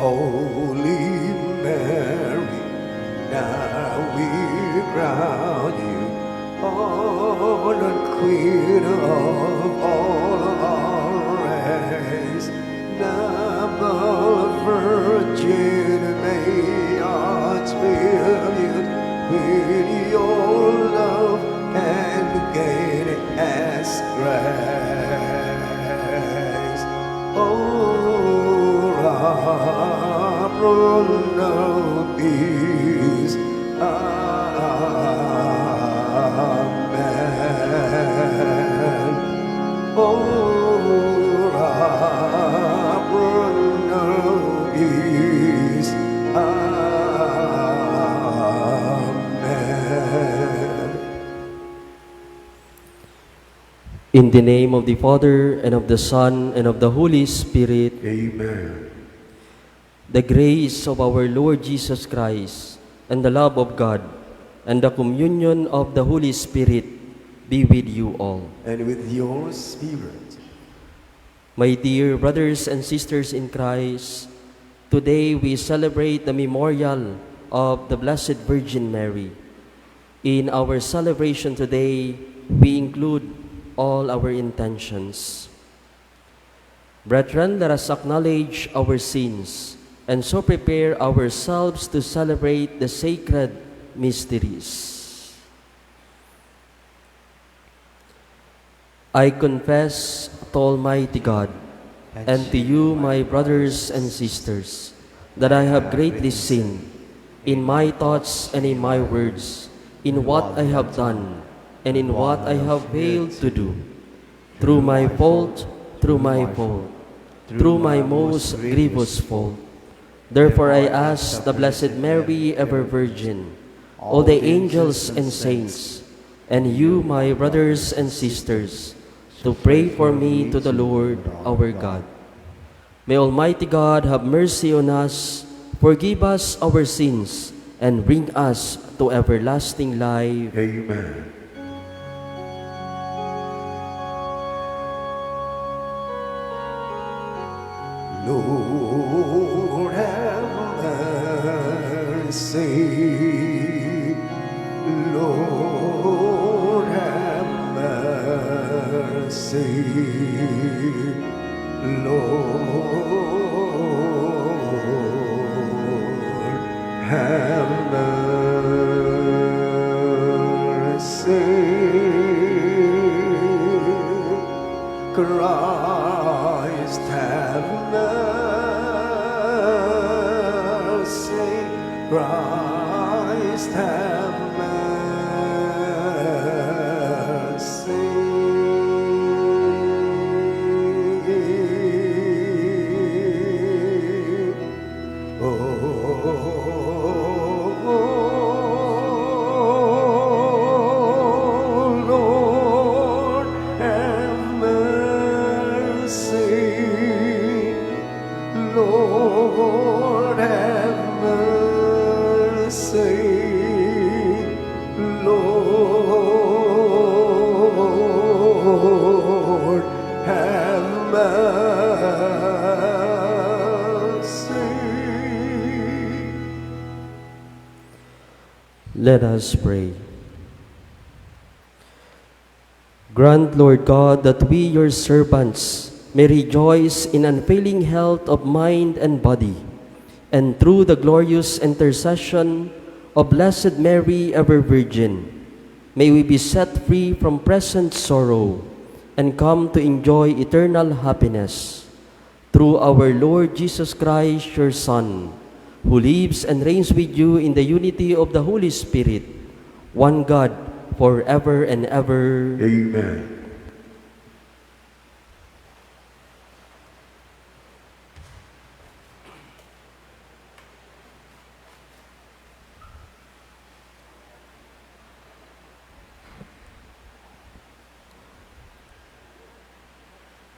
Holy Mary, now we crown you honored Queen of all our race. Noble Virgin, may hearts filled with your love and gain as grace. Oh, Lord of peace, amen. Oh, Lord of peace, amen. In the name of the Father, and of the Son, and of the Holy Spirit. Amen. The grace of our Lord Jesus Christ, and the love of God, and the communion of the Holy Spirit be with you all. And with your spirit. My dear brothers and sisters in Christ, today we celebrate the memorial of the Blessed Virgin Mary. In our celebration today, we include all our intentions. Brethren, let us acknowledge our sins and so prepare ourselves to celebrate the sacred mysteries. I confess to Almighty God and to you, my brothers and sisters, that I have greatly sinned in my thoughts and in my words, in what I have done and in what I have failed to do, through my fault, through my most grievous fault. Therefore I ask the Blessed Mary, ever Virgin, all the angels and saints, and you, my brothers and sisters, to pray for me to the Lord our God. May Almighty God have mercy on us, forgive us our sins, and bring us to everlasting life. Amen. Lord, have mercy. Lord, have mercy. Lord, have mercy. Christ, have mercy. Christ, have mercy. Lord, have mercy. Lord, have mercy. Lord, have mercy. Let us pray. Grant, Lord God, that we, your servants, may rejoice in unfailing health of mind and body, and through the glorious intercession of Blessed Mary, ever Virgin, may we be set free from present sorrow and come to enjoy eternal happiness. Through our Lord Jesus Christ, your Son, who lives and reigns with you in the unity of the Holy Spirit, one God, forever and ever. Amen.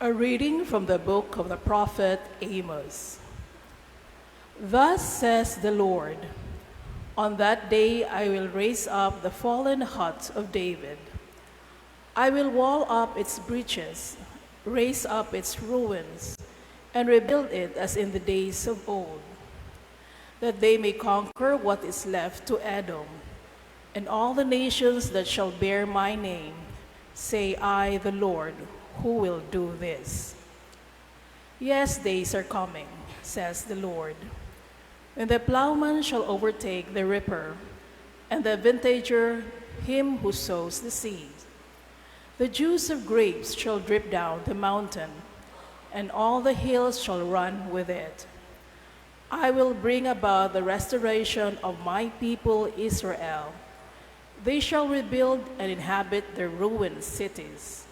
A reading from the book of the prophet Amos. Thus says the Lord, on that day I will raise up the fallen hut of David. I will wall up its breaches, raise up its ruins, and rebuild it as in the days of old, that they may conquer what is left to Edom. And all the nations that shall bear my name, say I, the Lord, who will do this. Yes, days are coming, says the Lord, when the plowman shall overtake the reaper, and the vintager him who sows the seed. The juice of grapes shall drip down the mountain, and all the hills shall run with it. I will bring about the restoration of my people Israel. They shall rebuild and inhabit their ruined cities.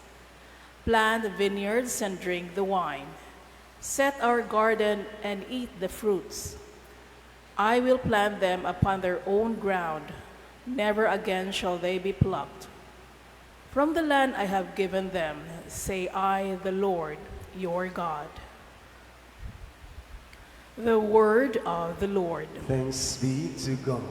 Plant vineyards and drink the wine. Set our garden and eat the fruits. I will plant them upon their own ground. Never again shall they be plucked. From the land I have given them, say I, the Lord, your God. The word of the Lord. Thanks be to God.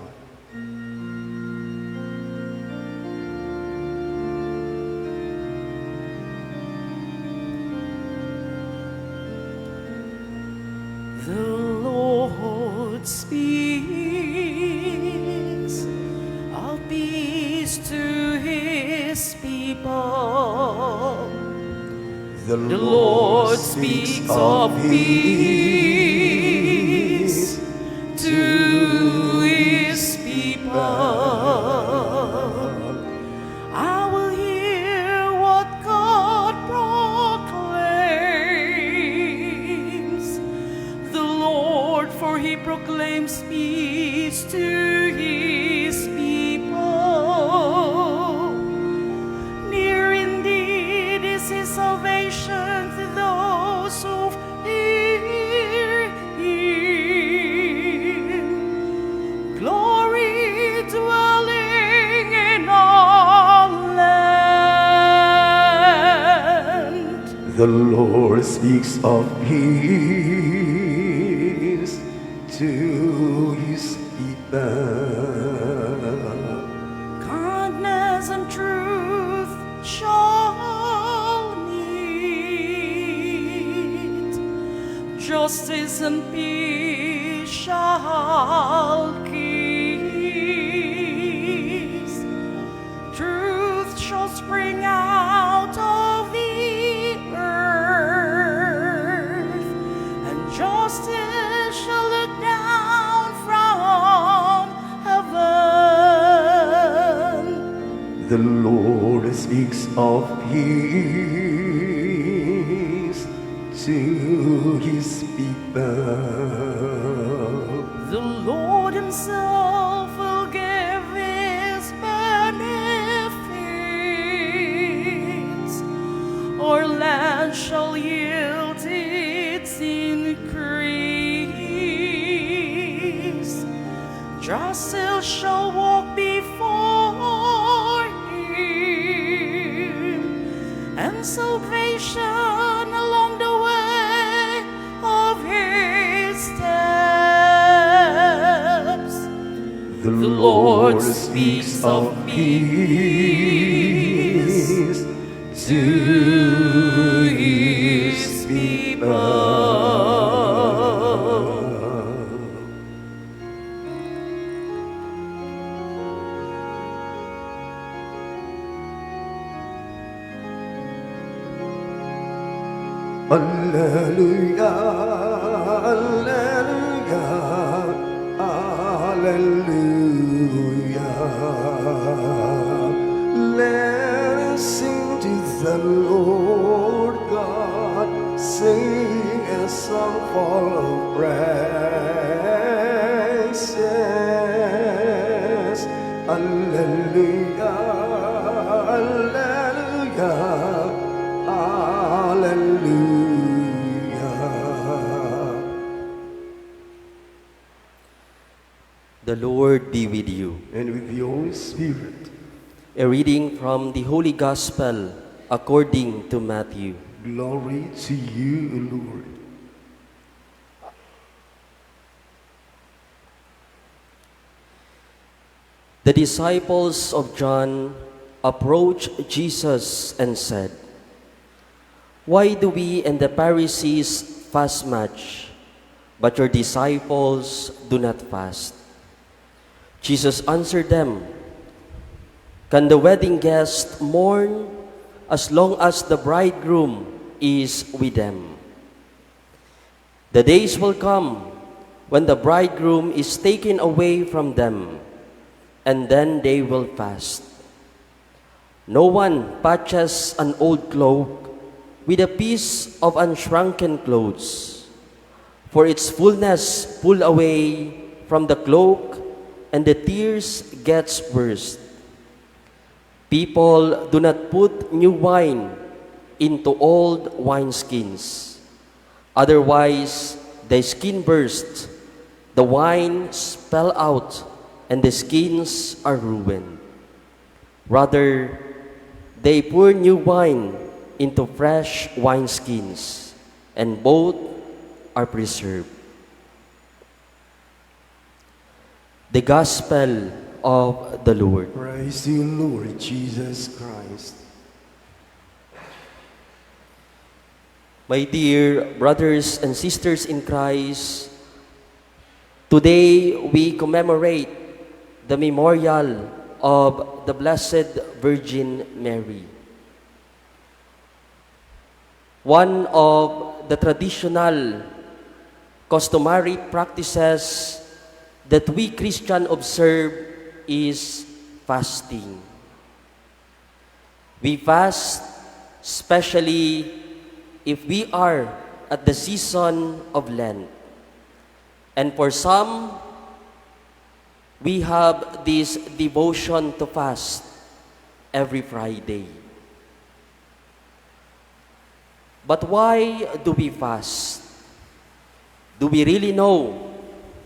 The Lord speaks of peace to his people. The Lord speaks of peace to his people. I will hear what God proclaims. The Lord, for he proclaims peace to his people. Near indeed is his salvation to those who fear him. Glory dwelling in our land. The Lord speaks of peace to his people. Kindness and truth shall meet. Justice and peace shall kiss. Truth shall spring out of the earth, and justice shall look down from heaven. The Lord speaks of peace to his people. The Lord himself will give his benefits. Our land shall yield its increase. Justice shall walk before him, and salvation along the way of his steps. The Lord speaks of peace to his people. Alleluia, alleluia, alleluia. Let us sing to the Lord God, sing a song full of praises. Alleluia, alleluia, alleluia. The Lord be with you. And with the Holy Spirit. A reading from the Holy Gospel according to Matthew. Glory to you, Lord. The disciples of John approached Jesus and said, "Why do we and the Pharisees fast much, but your disciples do not fast." Jesus answered them, "Can the wedding guests mourn as long as the bridegroom is with them? The days will come when the bridegroom is taken away from them, and then they will fast. No one patches an old cloak with a piece of unshrunken clothes, for its fullness pull away from the cloak, and the tears gets worse. People do not put new wine into old wineskins. Otherwise, the skin bursts, the wine spill out, and the skins are ruined. Rather, they pour new wine into fresh wineskins, and both are preserved." The Gospel of the Lord. Praise you, Lord Jesus Christ. My dear brothers and sisters in Christ, today we commemorate the memorial of the Blessed Virgin Mary. One of the traditional customary practices that we Christian observe is fasting. We fast especially if we are at the season of Lent. And for some, we have this devotion to fast every Friday. But why do we fast? Do we really know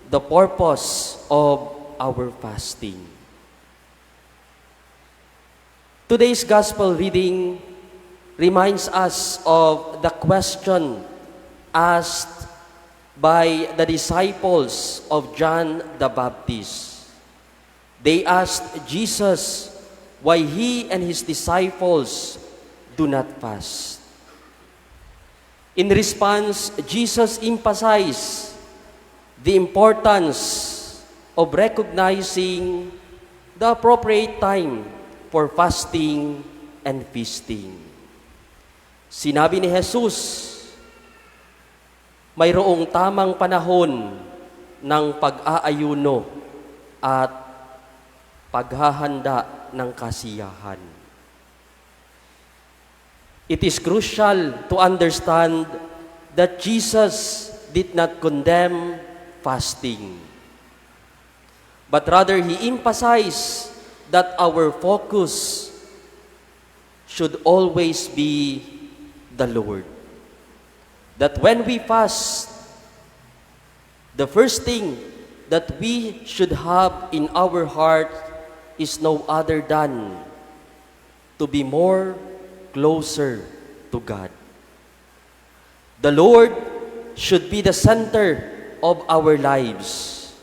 the purpose of our fasting? Today's gospel reading reminds us of the question asked by the disciples of John the Baptist. They asked Jesus why he and his disciples do not fast. In response, Jesus emphasized the importance of recognizing the appropriate time for fasting and feasting. Sinabi ni Jesus, mayroong tamang panahon ng pag-aayuno at paghahanda ng kasiyahan. It is crucial to understand that Jesus did not condemn fasting, but rather he emphasized that our focus should always be the Lord. That when we fast, the first thing that we should have in our heart is no other than to be more closer to God. The Lord should be the center of our lives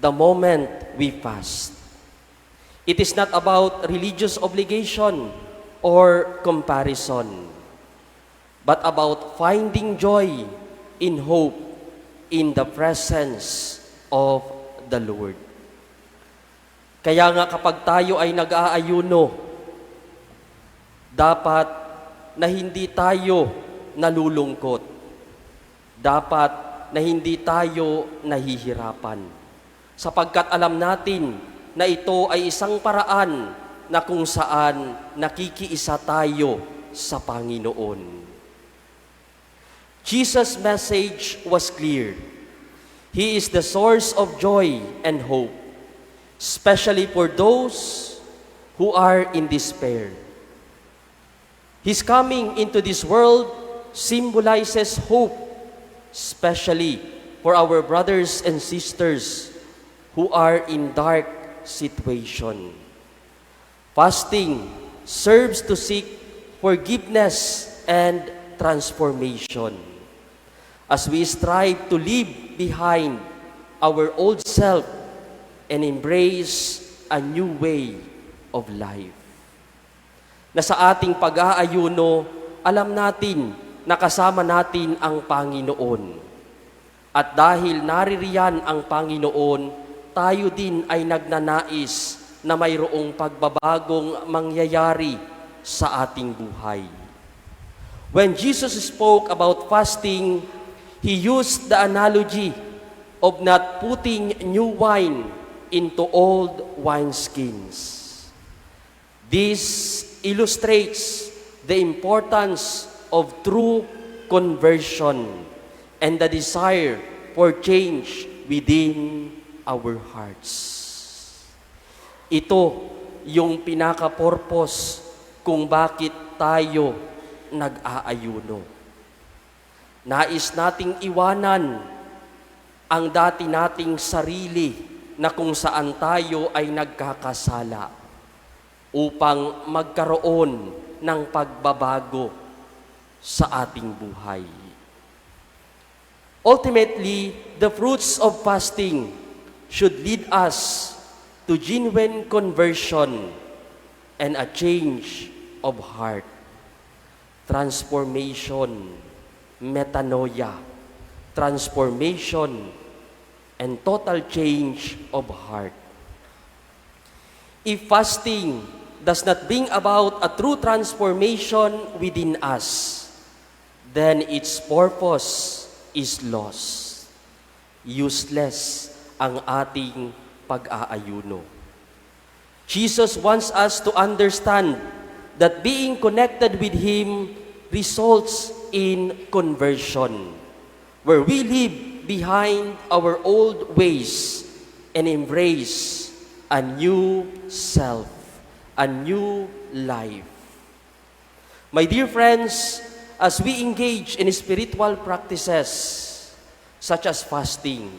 the moment we fast. It is not about religious obligation or comparison, but about finding joy in hope in the presence of the Lord. Kaya nga kapag tayo ay nag-aayuno, dapat na hindi tayo nalulungkot. Dapat na hindi tayo nahihirapan. Sapagkat alam natin na ito ay isang paraan na kung saan nakikiisa tayo sa Panginoon. Jesus' message was clear. He is the source of joy and hope, especially for those who are in despair. His coming into this world symbolizes hope, especially for our brothers and sisters who are in dark situation. Fasting serves to seek forgiveness and transformation as we strive to leave behind our old self and embrace a new way of life. Na sa ating pag-aayuno, alam natin na kasama natin ang Panginoon. At dahil naririyan ang Panginoon, tayo din ay nagnanais na mayroong pagbabagong mangyayari sa ating buhay. When Jesus spoke about fasting, He used the analogy of not putting new wine into old wineskins. This illustrates the importance of true conversion and the desire for change within our hearts. Ito yung pinaka-purpose kung bakit tayo nag-aayuno. Nais nating iwanan ang dati nating sarili na kung saan tayo ay nagkakasala upang magkaroon ng pagbabago sa ating buhay. Ultimately, the fruits of fasting should lead us to genuine conversion and a change of heart, transformation, metanoia, transformation, and total change of heart. If fasting does not bring about a true transformation within us, then its purpose is lost. Useless ang ating pag-aayuno. Jesus wants us to understand that being connected with Him results in conversion, where we leave behind our old ways and embrace a new self, a new life. My dear friends, as we engage in spiritual practices such as fasting,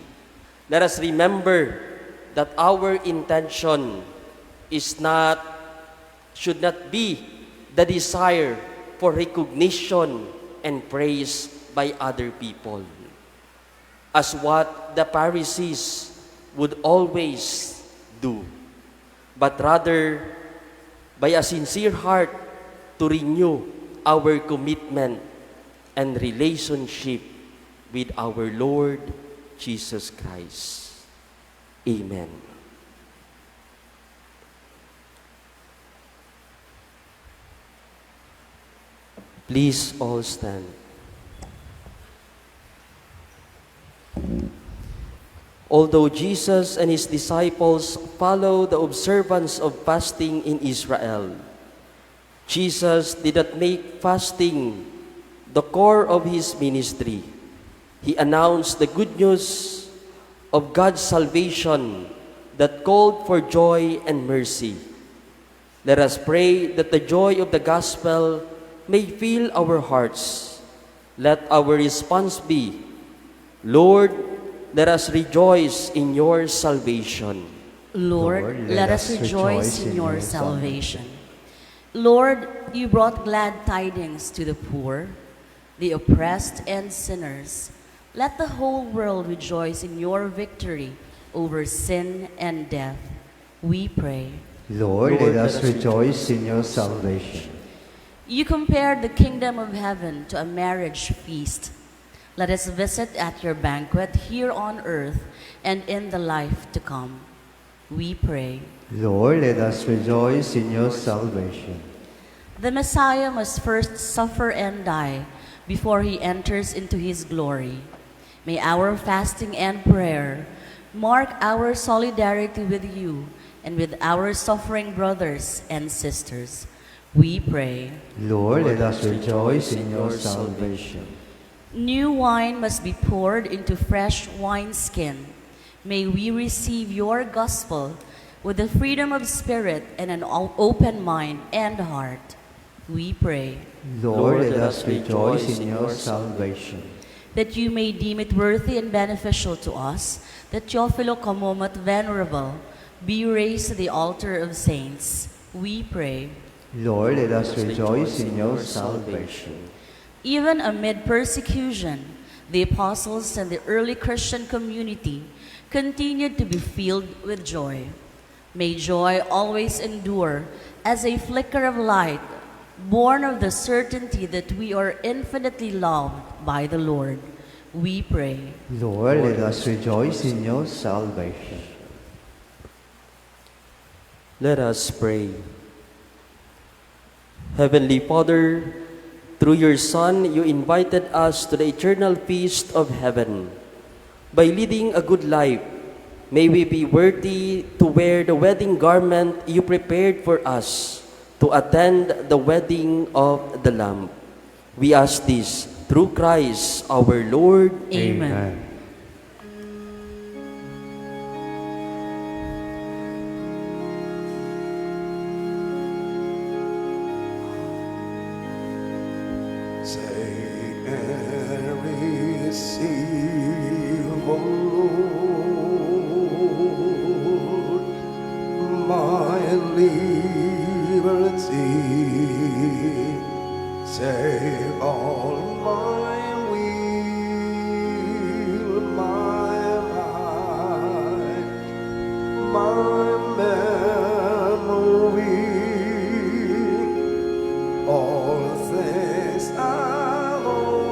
let us remember that our intention should not be the desire for recognition and praise by other people, as what the Pharisees would always do, but rather by a sincere heart to renew our commitment and relationship with our Lord Jesus Christ. Amen. Please all stand. Although Jesus and His disciples followed the observance of fasting in Israel, Jesus did not make fasting the core of His ministry. He announced the good news of God's salvation that called for joy and mercy. Let us pray that the joy of the gospel may fill our hearts. Let our response be, Lord, let us rejoice in your salvation. Lord, let us rejoice in your salvation. Lord, you brought glad tidings to the poor, the oppressed and sinners. Let the whole world rejoice in your victory over sin and death. We pray. Lord, let us rejoice in your salvation. You compared the kingdom of heaven to a marriage feast. Let us visit at your banquet here on earth and in the life to come. We pray. Lord, let us rejoice in your salvation. The Messiah must first suffer and die before he enters into his glory. May our fasting and prayer mark our solidarity with you and with our suffering brothers and sisters. We pray. Lord, let us rejoice in your salvation. New wine must be poured into fresh wineskin. May we receive your gospel with the freedom of spirit and an open mind and heart. We pray. Lord, let us rejoice in your salvation. That you may deem it worthy and beneficial to us, that Teophilo Kamomat Venerable be raised to the altar of saints. We pray. Lord, let us rejoice in your salvation. Even amid persecution, the apostles and the early Christian community continued to be filled with joy. May joy always endure as a flicker of light, born of the certainty that we are infinitely loved by the Lord. we pray. Lord, let us rejoice in your salvation. Let us pray. Heavenly Father, through your Son, you invited us to the eternal feast of heaven. By leading a good life, may we be worthy to wear the wedding garment you prepared for us to attend the wedding of the Lamb. We ask this through Christ our Lord. Amen. Say and receive, O Lord, my liberty. Save all my will, my mind, my memory, all things I hold,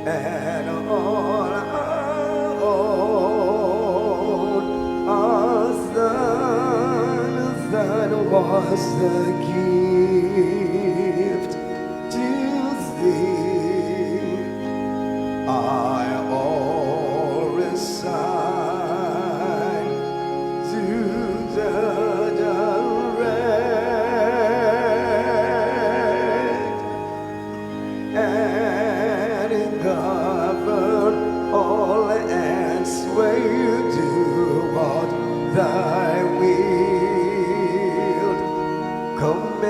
and all I own, as that was the gift to thee. I all resign to direct and govern all and sway to what thy will command,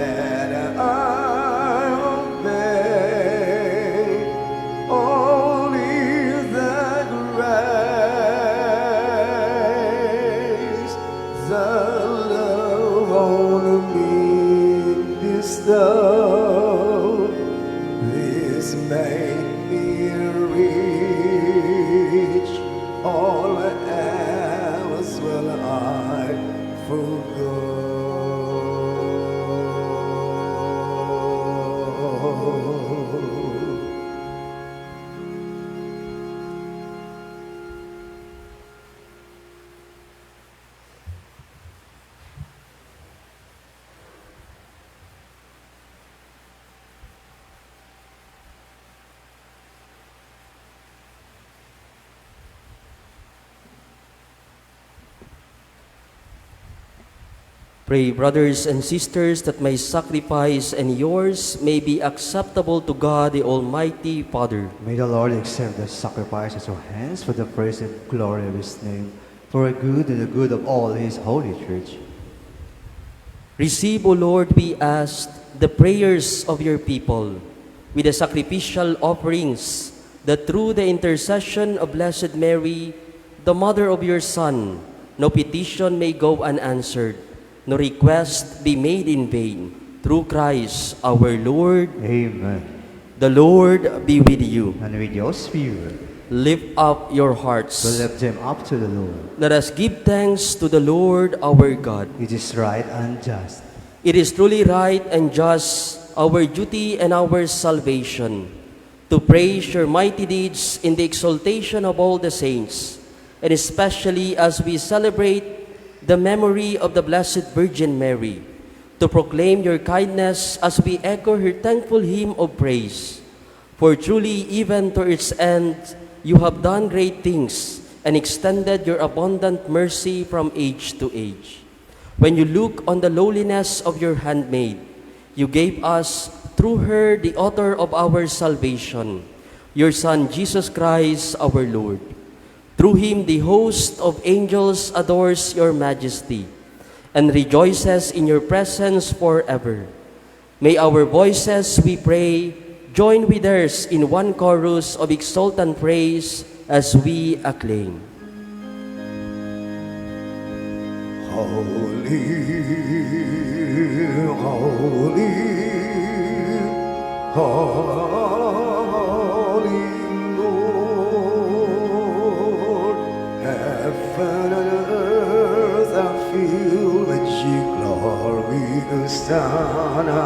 and I obey only the grace, the love on me bestow. This made me reach, all else will I forgo. Pray, brothers and sisters, that my sacrifice and yours may be acceptable to God, the Almighty Father. May the Lord accept the sacrifices of hands for the praise and glory of his name, for the good and the good of all his holy church. Receive, O Lord, we ask, the prayers of your people with the sacrificial offerings, that through the intercession of Blessed Mary, the mother of your Son, no petition may go unanswered, no request be made in vain. Through Christ our Lord. Amen. The Lord be with you. And with your spirit, Lift up your hearts. we lift them up to the Lord. Let us give thanks to the Lord our God. It is right and just. It is truly right and just, our duty and our salvation, to praise your mighty deeds in the exaltation of all the saints, and especially as we celebrate the memory of the Blessed Virgin Mary, to proclaim your kindness as we echo her thankful hymn of praise. For truly, even to its end, you have done great things and extended your abundant mercy from age to age. When you look on the lowliness of your handmaid, you gave us, through her, the author of our salvation, your Son, Jesus Christ, our Lord. Through him, the host of angels adores your majesty and rejoices in your presence forever. May our voices, we pray, join with theirs in one chorus of exultant praise as we acclaim. Holy, holy, holy Lord, heaven and earth are filled with your glory, Hosanna.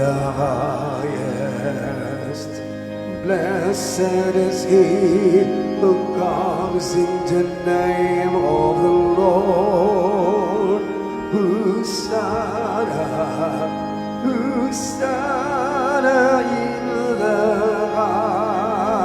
the highest. Blessed is he who comes in the name of the Lord. Hosanna, Hosanna in the highest.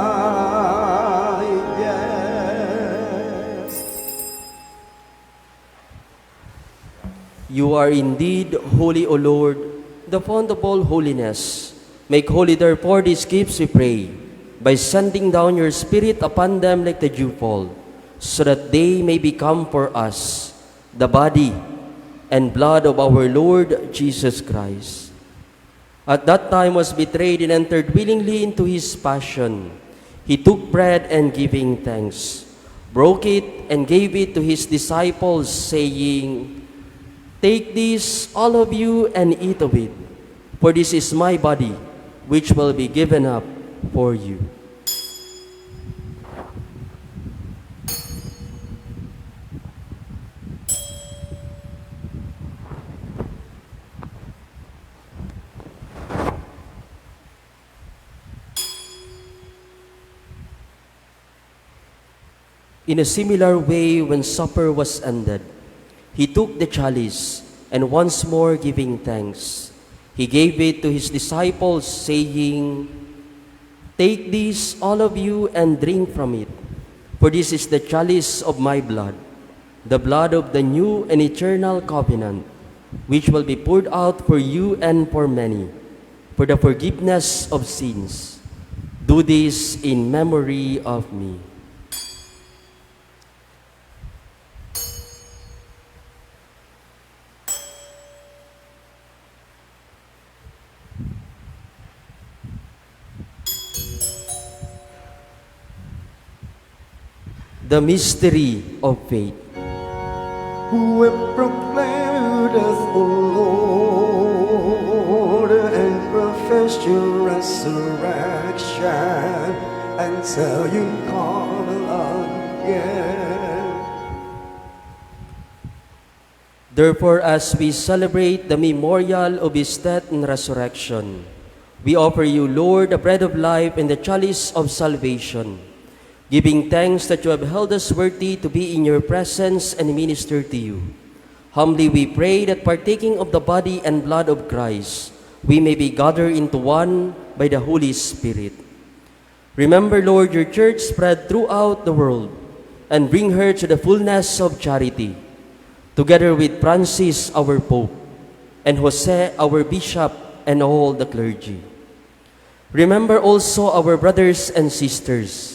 You are indeed holy, O Lord, the fount of all holiness. Make holy therefore these gifts, we pray, by sending down your Spirit upon them like the dewfall, so that they may become for us the body and blood of our Lord Jesus Christ. At that time was betrayed and entered willingly into his passion. He took bread and giving thanks, broke it and gave it to his disciples, saying, "Take this, all of you, and eat of it, for this is my body, which will be given up for you." In a similar way, when supper was ended, he took the chalice, and once more giving thanks, he gave it to his disciples, saying, "Take this, all of you, and drink from it, for this is the chalice of my blood, the blood of the new and eternal covenant, which will be poured out for you and for many, for the forgiveness of sins. Do this in memory of me." The mystery of faith. Who have proclaimed us, O Lord, and professed your resurrection, until you come again. Therefore, as we celebrate the memorial of his death and resurrection, we offer you, Lord, the bread of life and the chalice of salvation, giving thanks that you have held us worthy to be in your presence and minister to you. Humbly we pray that partaking of the body and blood of Christ, we may be gathered into one by the Holy Spirit. Remember, Lord, your church spread throughout the world, and bring her to the fullness of charity, together with Francis, our Pope, and Jose, our Bishop, and all the clergy. Remember also our brothers and sisters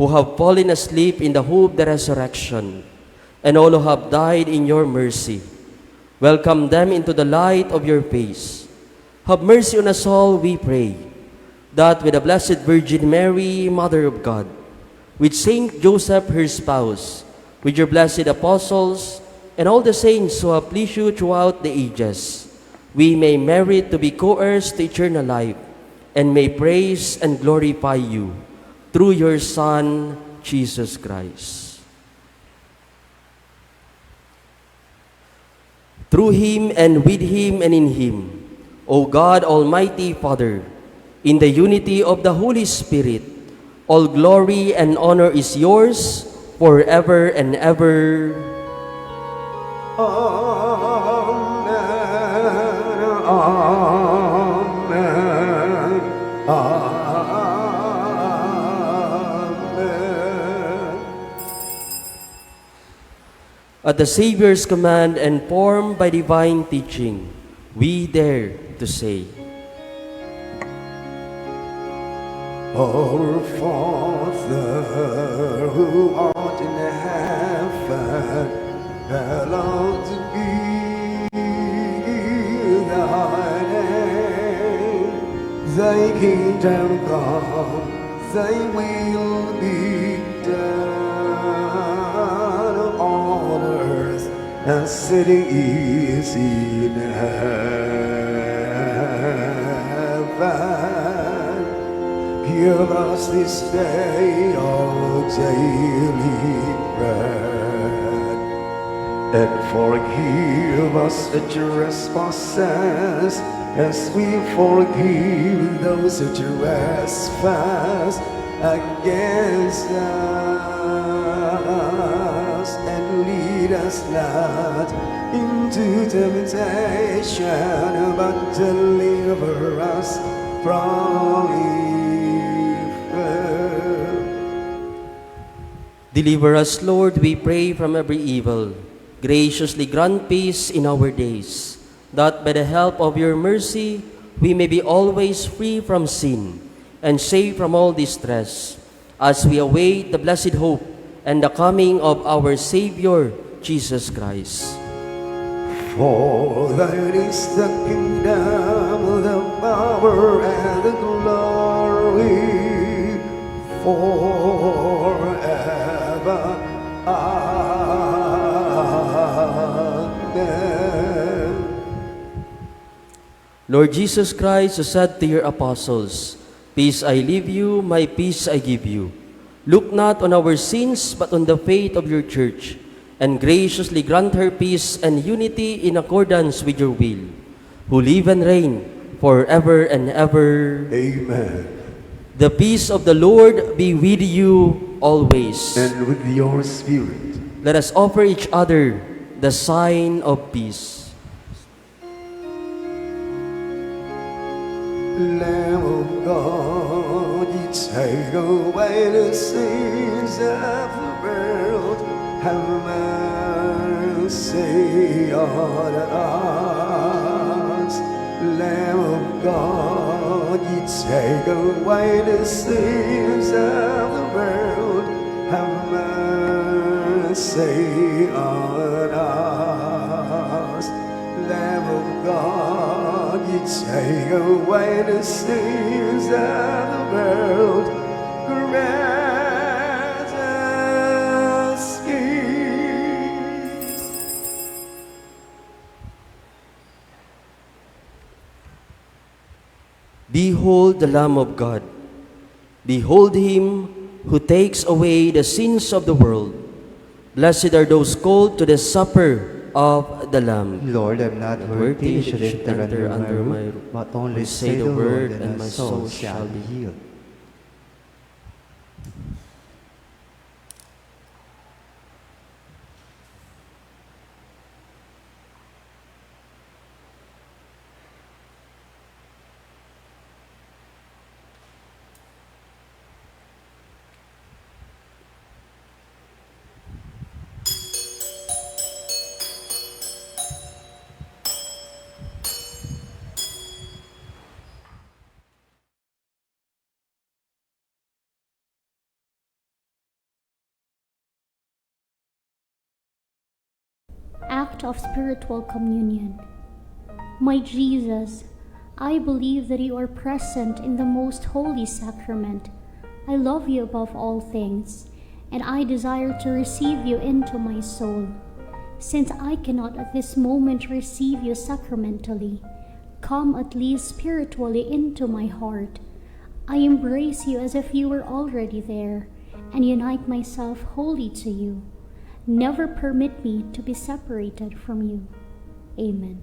who have fallen asleep in the hope of the resurrection, and all who have died in your mercy. Welcome them into the light of your face. Have mercy on us all, we pray, that with the Blessed Virgin Mary, Mother of God, with Saint Joseph, her spouse, with your blessed apostles, and all the saints who have pleased you throughout the ages, we may merit to be co-heirs to eternal life, and may praise and glorify you through your Son, Jesus Christ. Through him, and with him, and in him, O God, Almighty Father, in the unity of the Holy Spirit, all glory and honor is yours forever and ever. Amen. Amen. Amen. At the Savior's command and formed by divine teaching, we dare to say, Our Father, who art in heaven, hallowed be thy name. Thy kingdom come, thy will be done on earth as it is in heaven. Give us this day our daily bread, and forgive us the trespasses as we forgive those who trespass against us, and lead us not into temptation, but deliver us from evil. Deliver us, Lord, we pray, from every evil. Graciously grant peace in our days, that by the help of your mercy we may be always free from sin and safe from all distress, as we await the blessed hope and the coming of our Savior, Jesus Christ. For thine is the kingdom, the power, and the glory forever. Amen. Lord Jesus Christ, who said to your apostles, "Peace I leave you, my peace I give you," look not on our sins, but on the faith of your church, and graciously grant her peace and unity in accordance with your will, who live and reign forever and ever. Amen. The peace of the Lord be with you always. And with your spirit. Let us offer each other the sign of peace. Lamb of God, you take away the sins of the world. Have mercy on us. Lamb of God, you take away the sins of the world. Have mercy on us. Lamb of God, you take away the sins of the world. Grant us peace. Behold the Lamb of God. Behold him who takes away the sins of the world. Blessed are those called to the supper of the Lamb. Lord, I'm not worthy you should enter under my roof, but only say the word, and my soul shall be healed. Act of spiritual communion. My Jesus, I believe that you are present in the most holy sacrament. I love you above all things, and I desire to receive you into my soul. Since I cannot at this moment receive you sacramentally, come at least spiritually into my heart. I embrace you as if you were already there, and unite myself wholly to you. Never permit me to be separated from you. Amen.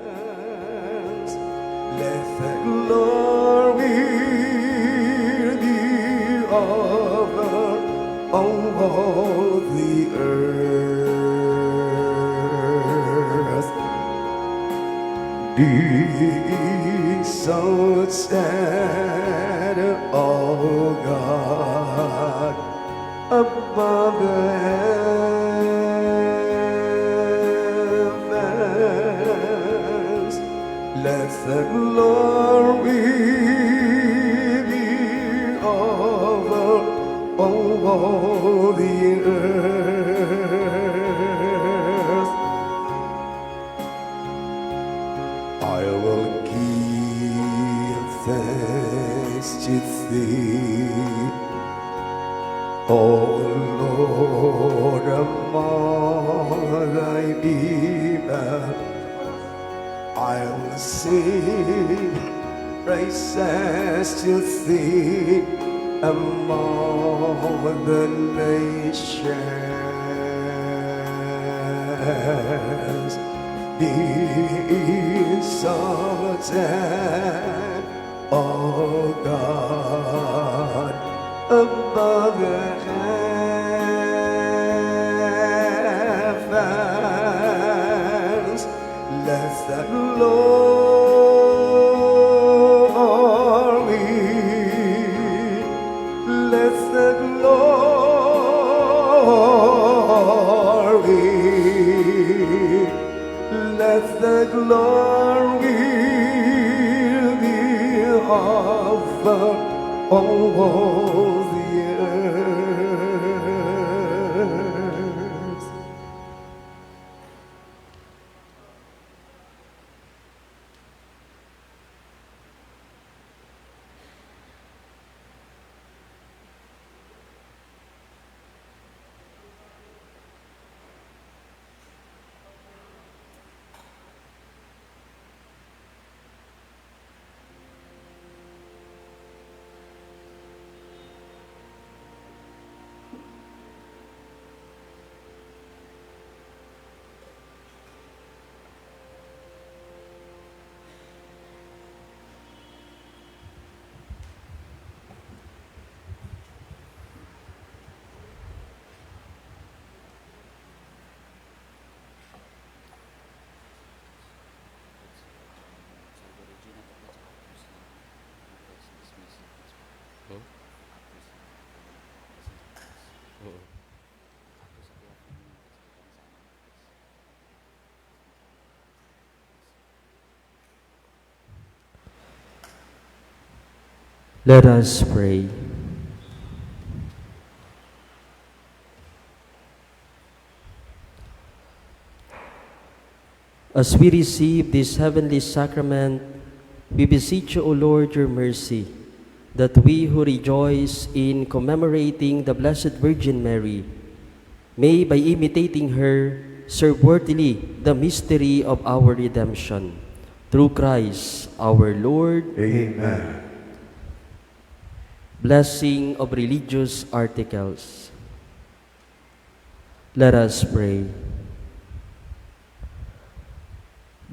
Heavens, let the glory be over all the earth. Be exalted, O God, above the heavens. Let the glory be over all the earth. I will give thanks to thee, O Lord, among thy people. I will sing praises to thee among the nations. Be exalted, O God, above the heavens. Let the glory, let the glory, let the glory be offered all the earth. Let us pray. As we receive this heavenly sacrament, we beseech you, O Lord, your mercy, that we who rejoice in commemorating the Blessed Virgin Mary may, by imitating her, serve worthily the mystery of our redemption. Through Christ our Lord. Amen. Blessing of religious articles. Let us pray.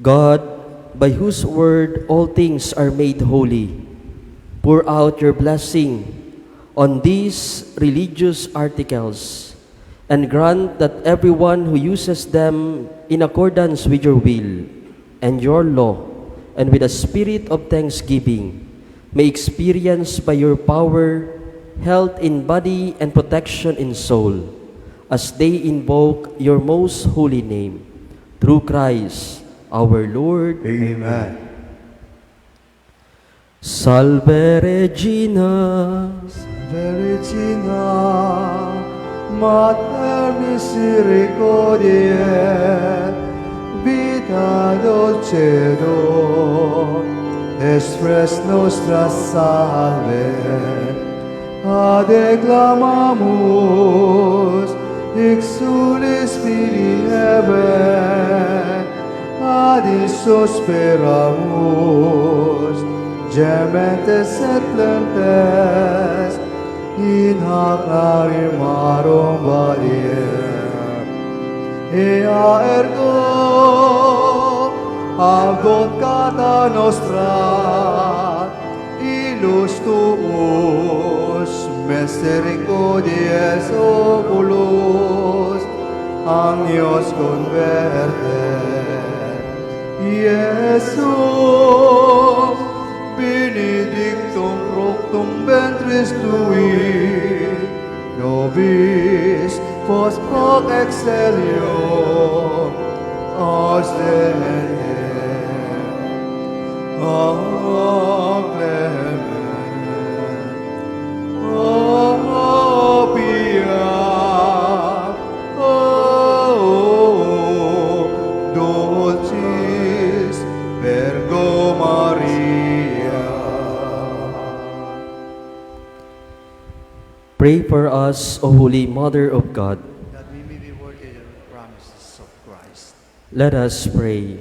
God, by whose word all things are made holy, pour out your blessing on these religious articles and grant that everyone who uses them in accordance with your will and your law and with a spirit of thanksgiving may experience by your power health in body and protection in soul as they invoke your most holy name. Through Christ our Lord. Amen. Salve Regina, Regina, Mater misericordiae, vita dulcedo, express nostra salve, adeclamamus, exulis Filii Heaven, adis suspiramus, gementes et plentes, in hac lacrimarum valiem. Ea ergo, advocata nostra, illus tuus, misericordiae oculus, agnios convertet. Iesus, benedictum fructum ventris tui, nobis post hoc excelio, os demenem. O clement, O pure, O dulcis Virgo Maria. Pray for us, O Holy Mother of God. that we may be worthy of the promises of Christ. Let us pray.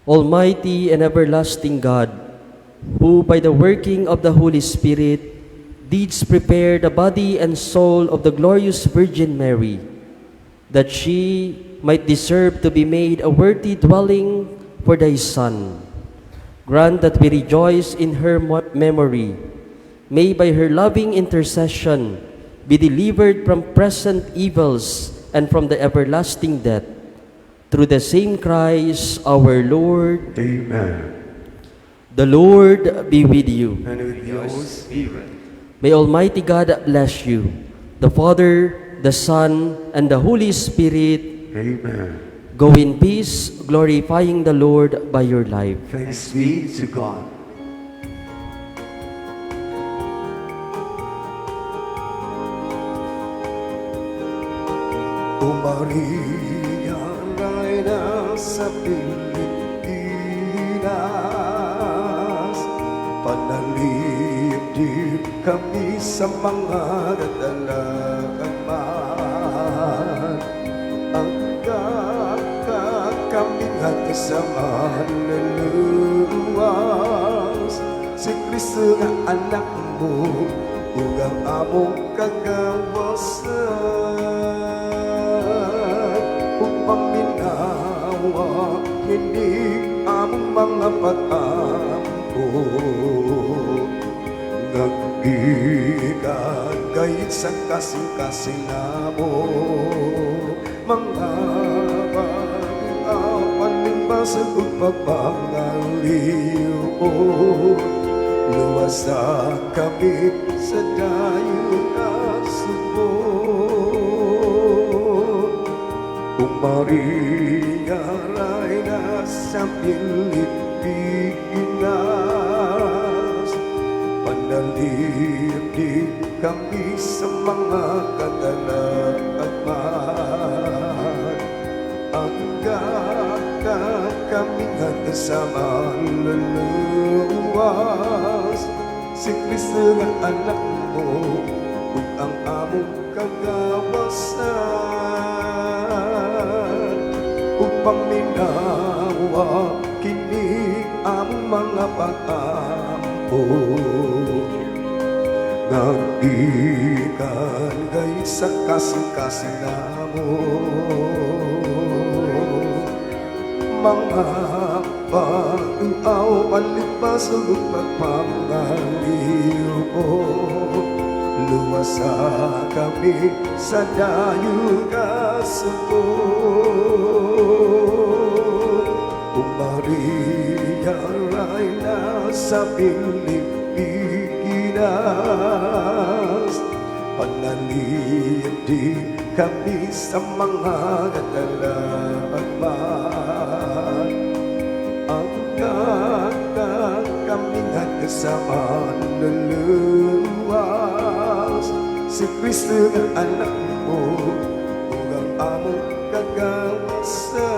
Almighty and everlasting God, who by the working of the Holy Spirit didst prepare the body and soul of the glorious Virgin Mary, that she might deserve to be made a worthy dwelling for thy Son, grant that we rejoice in her memory. May by her loving intercession be delivered from present evils and from the everlasting death. Through the same Christ our Lord. Amen. The Lord be with you. And with your spirit. May Almighty God bless you, the Father, the Son, and the Holy Spirit. Amen. Go in peace, glorifying the Lord by your life. Thanks be to God. O Maria, Reina sa Pilipinas, panalipdip kami sa mga kadalaman. Ang kakaming hati sa manluluwas, si Kristo nga anak mo, ugang among kagawasan. Upang minawa, hindi among mga pag-ampo. Nagbigan gayit sa kasing-kasing namo, mga pag-apan limbasag ug pagpangaliw. Luwasa kami sa dayo na subok. O Maria, Reina sa Pilipinas, panalipdip kami sa mga kadalaman. Ang kakaming hati sa manluluwas, si Kristo nga anak mo, ug ang among kagawasan. Upang minawa, kini among mga pag-ampo. Nagbigan gayit sa kasing-kasing namo, mga pag-uaw, palipas ug pagpangaliw. Luwasa kami sa dayo nga subok. O Maria, Reina sa Pilipinas, panalipdip kami sa mga kadalaman. Ang kakaming hati sa manluluwas, si Kristo nga anak mo, ug ang among kagawasan.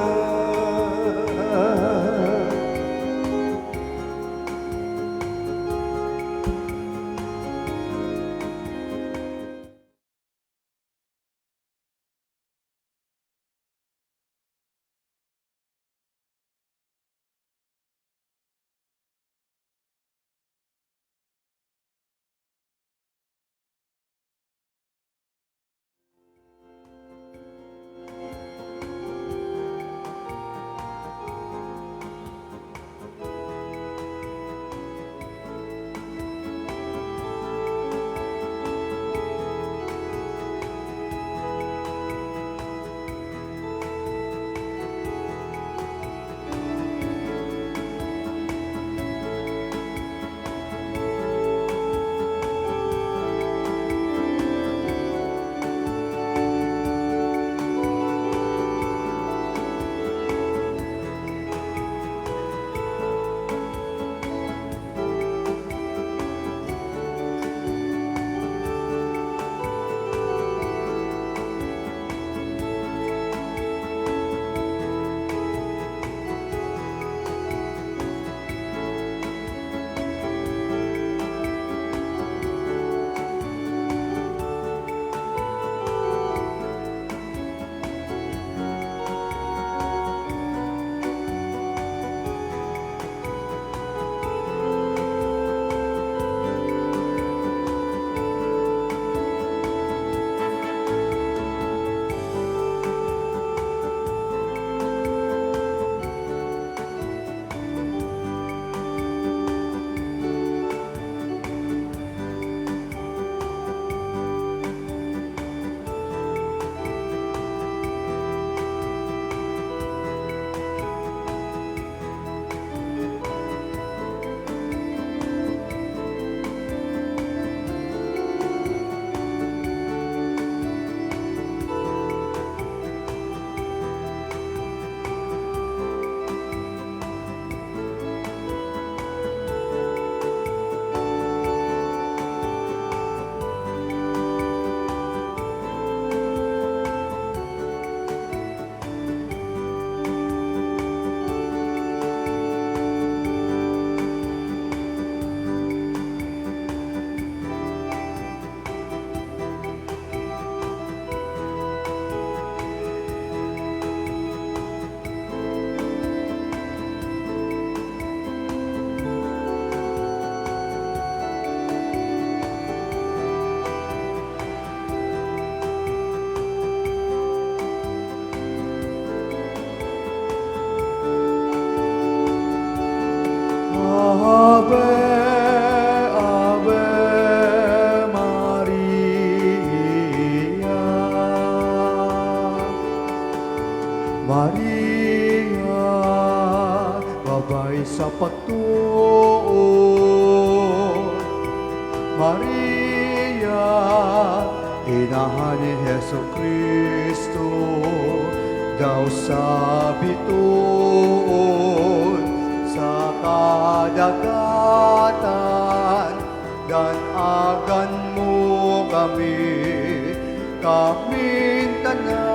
Maria, gabay sa pagtuon. Maria, inahan ni Heso Kristo, daw sa bituon, sa kadagatan, danagan mo kami, kaming tanan.